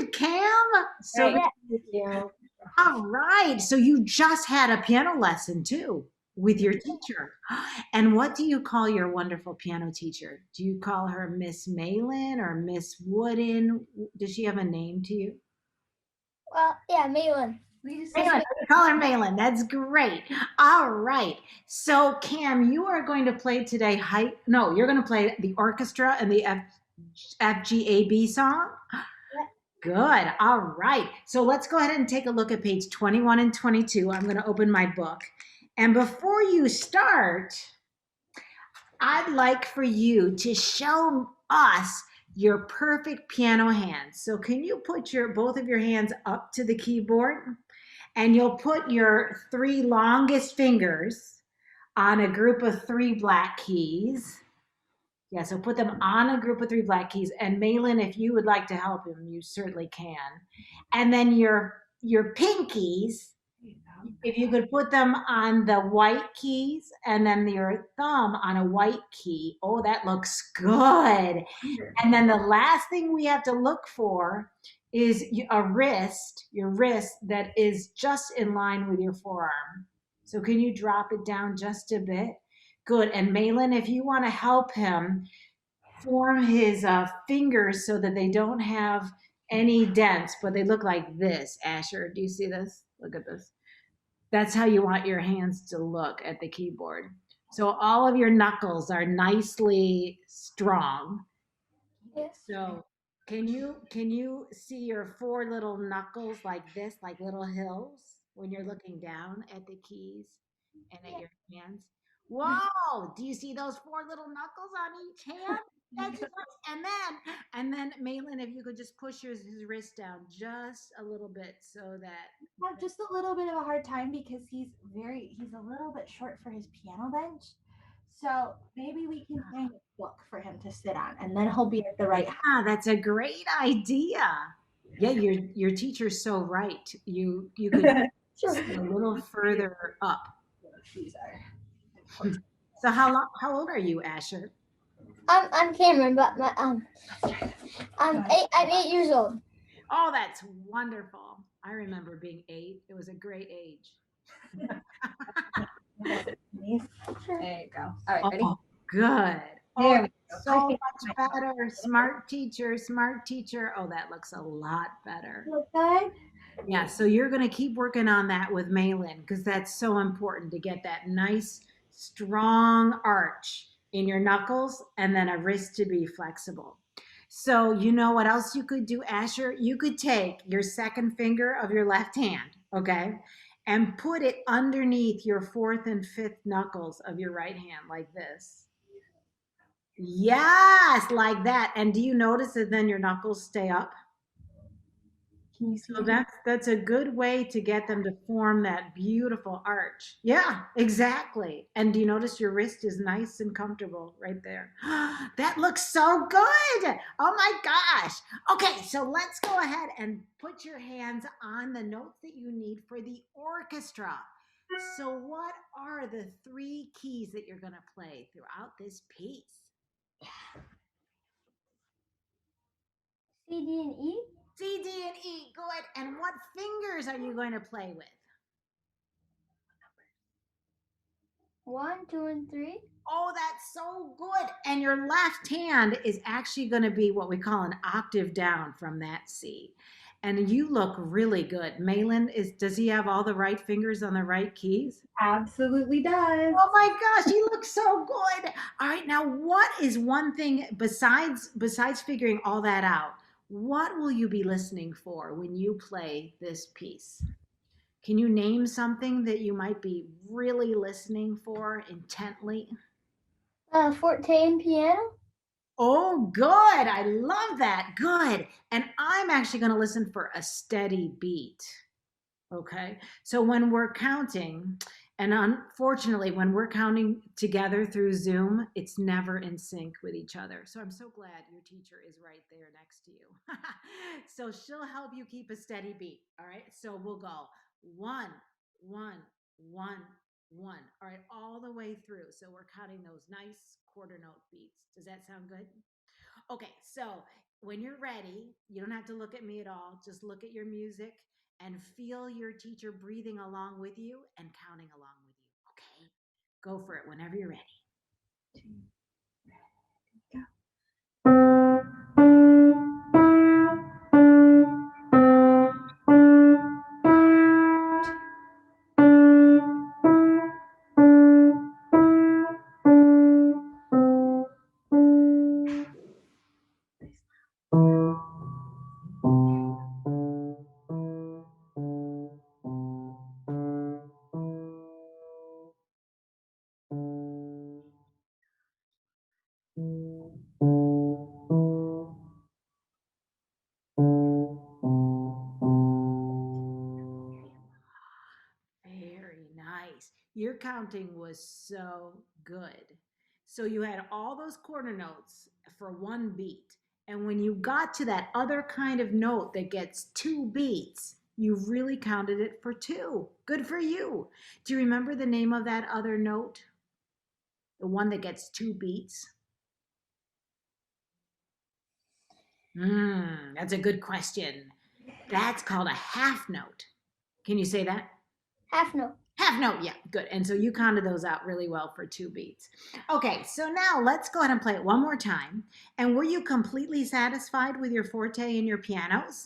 good, Cam. So, Right. Thank you. all right. So you just had a piano lesson too with your teacher. And what do you call your wonderful piano teacher? Do you call her Miss Mei Lin or Miss Wooden? Does she have a name to you? Well, yeah, Mei Lin. Malin, you call her Malin. That's great. All right. So, Cam, you are going to play today. No, you're going to play the orchestra and the FGAB song. Good. All right. So let's go ahead and take a look at page 21 and 22. I'm going to open my book. And before you start, I'd like for you to show us your perfect piano hands. So can you put both of your hands up to the keyboard? And you'll put your three longest fingers on a group of three black keys. Yeah, so put them on a group of three black keys. And Malin, if you would like to help him, you certainly can. And then your pinkies, if you could put them on the white keys and then your thumb on a white key. Oh, that looks good. And then the last thing we have to look for is your wrist that is just in line with your forearm. So can you drop it down just a bit? Good. And Malin, if you want to help him form his fingers so that they don't have any dents, but they look like this. Asher, do you see this? Look at this. That's how you want your hands to look at the keyboard. So all of your knuckles are nicely strong. Yes. So can you see your four little knuckles like this, like little hills, when you're looking down at the keys and at your hands? Whoa! Do you see those four little knuckles on each hand? That's just and then Malin, if you could just push his wrist down just a little bit so that I have just a little bit of a hard time because he's a little bit short for his piano bench. So maybe we can find a book for him to sit on and then he'll be at the right height. yeah, that's a great idea. Yeah, your teacher's so right. You could sit a little further up. These are So how old are you, Asher? I'm Cameron, but I'm 8 years old. Oh, that's wonderful. I remember being 8. It was a great age. there you go. All right, ready? Oh, good. Oh, There we go. so much better. Smart teacher, smart teacher. Oh, that looks a lot better. Look good. Yeah, so you're going to keep working on that with Malin because that's so important to get that nice, strong arch in your knuckles and then a wrist to be flexible. So, you know what else you could do, Asher? You could take your second finger of your left hand, okay, and put it underneath your fourth and fifth knuckles of your right hand like this. Yes, like that. And do you notice that then your knuckles stay up? Can you see? So that's a good way to get them to form that beautiful arch. Yeah, exactly. And do you notice your wrist is nice and comfortable right there? That looks so good. Oh my gosh. Okay, so let's go ahead and put your hands on the notes that you need for the orchestra. So what are the three keys that you're going to play throughout this piece? C, D, and E. C, D, and E. Good. And what fingers are you going to play with? 1, 2, and 3. Oh, that's so good. And your left hand is actually going to be what we call an octave down from that C. And you look really good. Malin, does he have all the right fingers on the right keys? Absolutely does. Oh my gosh, he looks so good. All right, now what is one thing besides figuring all that out? What will you be listening for when you play this piece? Can you name something that you might be really listening for intently? 14 piano. Oh, good. I love that. Good. And I'm actually going to listen for a steady beat. Okay. So when we're counting, and unfortunately, when we're counting together through Zoom, it's never in sync with each other. So I'm so glad your teacher is right there next to you. So she'll help you keep a steady beat. All right. So we'll go 1, 1, 1, 1. All right. All the way through. So we're counting those nice quarter note beats. Does that sound good? Okay. So when you're ready, you don't have to look at me at all. Just look at your music and feel your teacher breathing along with you and counting along with you. Okay? Go for it whenever you're ready. Very nice. Your counting was so good. So you had all those quarter notes for one beat. And when you got to that other kind of note that gets two beats, you really counted it for two. Good for you. Do you remember the name of that other note? The one that gets two beats? That's a good question. That's called a half note. Can you say that? Half note. Half note, yeah, good. And so you counted those out really well for two beats. Okay, so now let's go ahead and play it one more time. And were you completely satisfied with your forte and your pianos?